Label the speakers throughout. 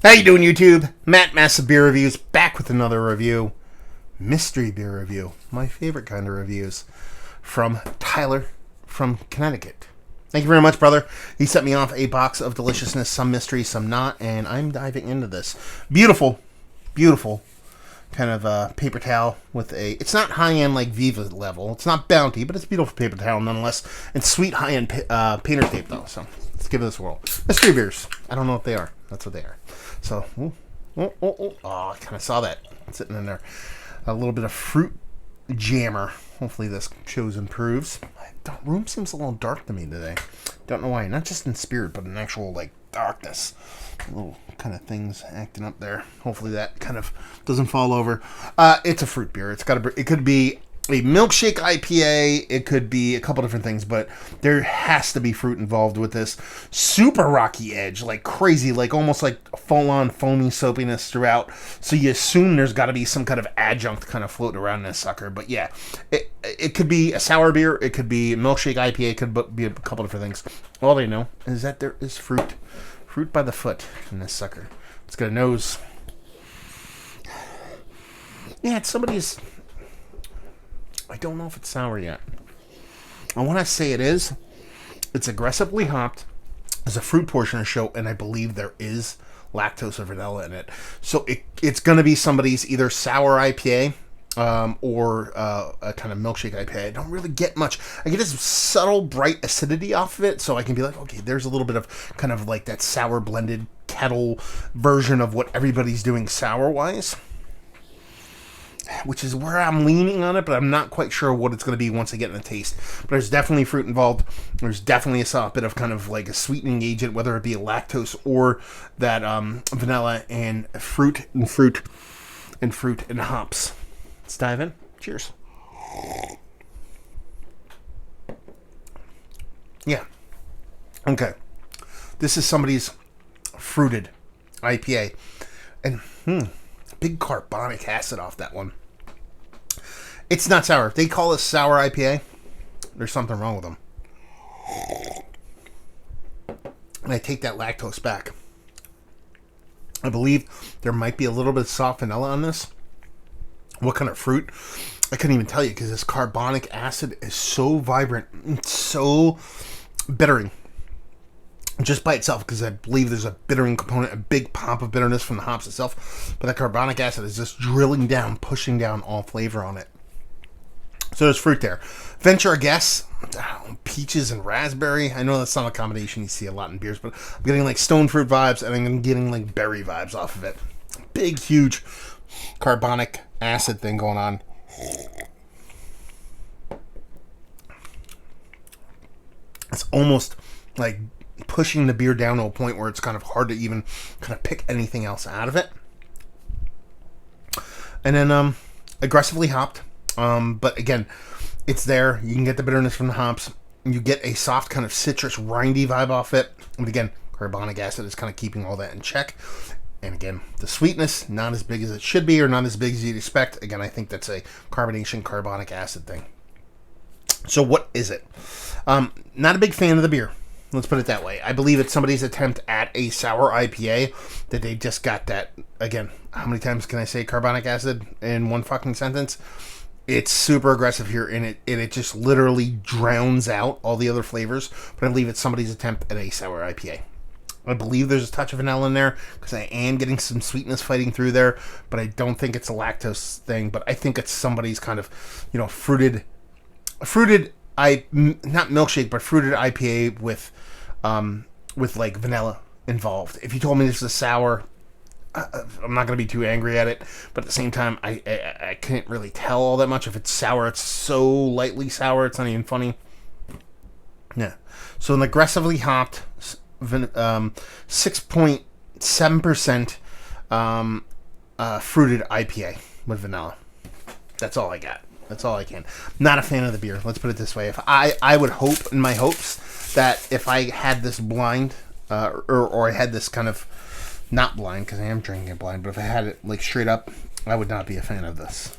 Speaker 1: How you doing, YouTube? Matt Massive Beer Reviews back with another review. Mystery beer review. My favorite kind of reviews. From Tyler from Connecticut. Thank you very much, brother. He sent me off a box of deliciousness, some mystery, some not, and I'm diving into this. Beautiful, beautiful kind of paper towel with a... It's not high-end like Viva level. It's not Bounty, but it's a beautiful paper towel nonetheless. And sweet high-end painter tape, though. So let's give this a whirl. Mystery beers. I don't know what they are. That's what they are. So, oh, I kind of saw that sitting in there. A little bit of fruit jammer. Hopefully this shows improves. The room seems a little dark to me today. Don't know why. Not just in spirit, but in actual, like, darkness. Little kind of things acting up there. Hopefully that kind of doesn't fall over. It's a fruit beer. It could be a milkshake IPA. It could be a couple different things, but there has to be fruit involved with this. Super rocky edge, like crazy, like almost like full-on foamy soapiness throughout. So you assume there's got to be some kind of adjunct kind of floating around this sucker. But yeah, it could be a sour beer. It could be a milkshake IPA. It could be a couple different things. All they know is that there is fruit by the foot in this sucker. It's got a nose. Yeah, it's somebody's... I don't know if it's sour yet. I want to say it is. It's aggressively hopped. There's a fruit portion of the show, and I believe there is lactose or vanilla in it. So it's going to be somebody's either sour IPA or a kind of milkshake IPA. I don't really get much. I get this subtle, bright acidity off of it, so I can be like, okay, there's a little bit of kind of like that sour blended kettle version of what everybody's doing sour-wise, which is where I'm leaning on it, but I'm not quite sure what it's going to be once I get in the taste. But there's definitely fruit involved. There's definitely a soft bit of kind of like a sweetening agent, whether it be a lactose or that vanilla and fruit and hops. Let's dive in. Cheers. Yeah. Okay. This is somebody's fruited IPA. And, big carbonic acid off that one. It's not sour. If they call it sour IPA, there's something wrong with them. And I take that lactose back. I believe there might be a little bit of soft vanilla on this. What kind of fruit? I couldn't even tell you because this carbonic acid is so vibrant. It's so bittering. Just by itself, because I believe there's a bittering component, a big pop of bitterness from the hops itself. But that carbonic acid is just drilling down, pushing down all flavor on it. So there's fruit there. Venture a guess, peaches and raspberry. I know that's not a combination you see a lot in beers, but I'm getting like stone fruit vibes, and I'm getting like berry vibes off of it. Big, huge carbonic acid thing going on. It's almost like pushing the beer down to a point where it's kind of hard to even kind of pick anything else out of it. And then aggressively hopped. But again, it's there. You can get the bitterness from the hops. You get a soft kind of citrus rindy vibe off it. And again, carbonic acid is kind of keeping all that in check. And again, the sweetness, not as big as it should be or not as big as you'd expect. Again, I think that's a carbonation, carbonic acid thing. So what is it? Not a big fan of the beer. Let's put it that way. I believe it's somebody's attempt at a sour IPA that they just got that. Again, how many times can I say carbonic acid in one fucking sentence? It's super aggressive here, and it just literally drowns out all the other flavors. But I believe it's somebody's attempt at a sour IPA. I believe there's a touch of vanilla in there because I am getting some sweetness fighting through there, but I don't think it's a lactose thing. But I think it's somebody's kind of, fruited not milkshake, but fruited IPA with like vanilla involved. If you told me this is a sour, I'm not going to be too angry at it, but at the same time, I can't really tell all that much. If it's sour, it's so lightly sour, it's not even funny. Yeah. So an aggressively hopped 6.7% fruited IPA with vanilla. That's all I got. That's all I can. Not a fan of the beer. Let's put it this way. If I would hope in my hopes that if I had this blind, or I had this kind of not blind because I am drinking it blind, but if I had it like straight up, I would not be a fan of this.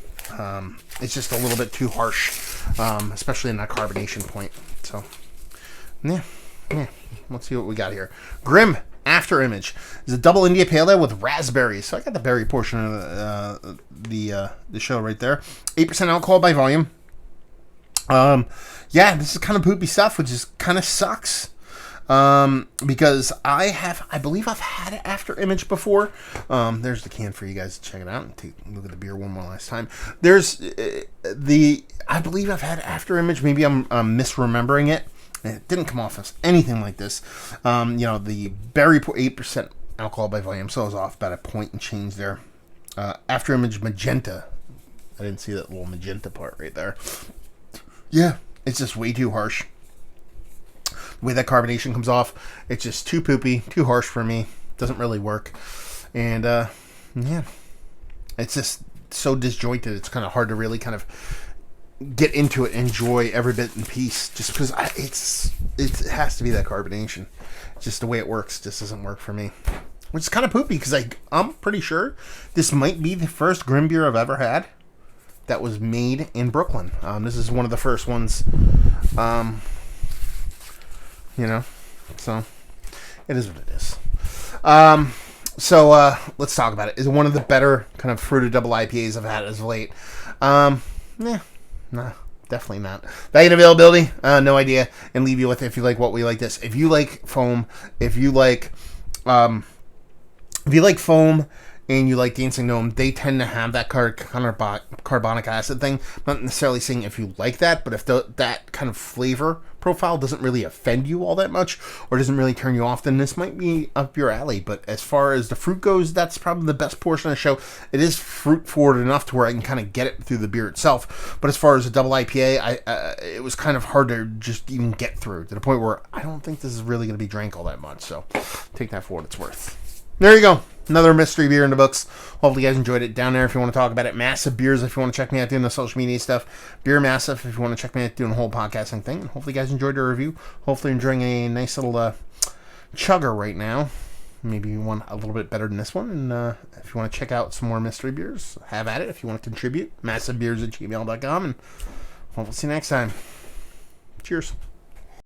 Speaker 1: It's just a little bit too harsh, especially in that carbonation point. So, yeah. Let's see what we got here. Grim After Image. It's a double India Pale Ale with raspberries. So I got the berry portion of the show right there. 8% alcohol by volume. Yeah, this is kind of poopy stuff, which is kind of sucks. Because I believe I've had After Image before. There's the can for you guys to check it out and take a look at the beer one more last time. There's I believe I've had After Image. Maybe I'm misremembering it. It didn't come off as anything like this. The berry 8% alcohol by volume, so I was off about a point and change there. After Image Magenta. I didn't see that little magenta part right there. Yeah, it's just way too harsh. The way that carbonation comes off, it's just too poopy, too harsh for me. Doesn't really work. And, yeah. It's just so disjointed, it's kind of hard to really kind of get into it, enjoy every bit in peace, just because it has to be that carbonation. Just the way it works just doesn't work for me, which is kind of poopy because I'm pretty sure this might be the first Grim beer I've ever had that was made in Brooklyn. This is one of the first ones, so it is what it is. So let's talk about it. Is one of the better kind of fruited double IPAs I've had as of late. Nah, definitely not. Value and availability, no idea. And leave you with, if you like what we like this. If you like foam, if you like foam and you like Dancing Gnome, they tend to have that carbonic acid thing. I'm not necessarily saying if you like that, but if that kind of flavor profile doesn't really offend you all that much or doesn't really turn you off, then this might be up your alley. But as far as the fruit goes, that's probably the best portion of the show. It is fruit forward enough to where I can kind of get it through the beer itself. But as far as a double IPA, it was kind of hard to just even get through, to the point where I don't think this is really going to be drank all that much. So take that for what it's worth. There you go. Another mystery beer in the books. Hopefully you guys enjoyed it. Down there if you want to talk about it. Massive Beers if you want to check me out doing the social media stuff. Beer Massive if you want to check me out doing the whole podcasting thing. And hopefully you guys enjoyed the review. Hopefully you're enjoying a nice little chugger right now. Maybe one a little bit better than this one. And if you want to check out some more mystery beers, have at it. If you want to contribute, massivebeers@gmail.com. And hopefully see you next time. Cheers.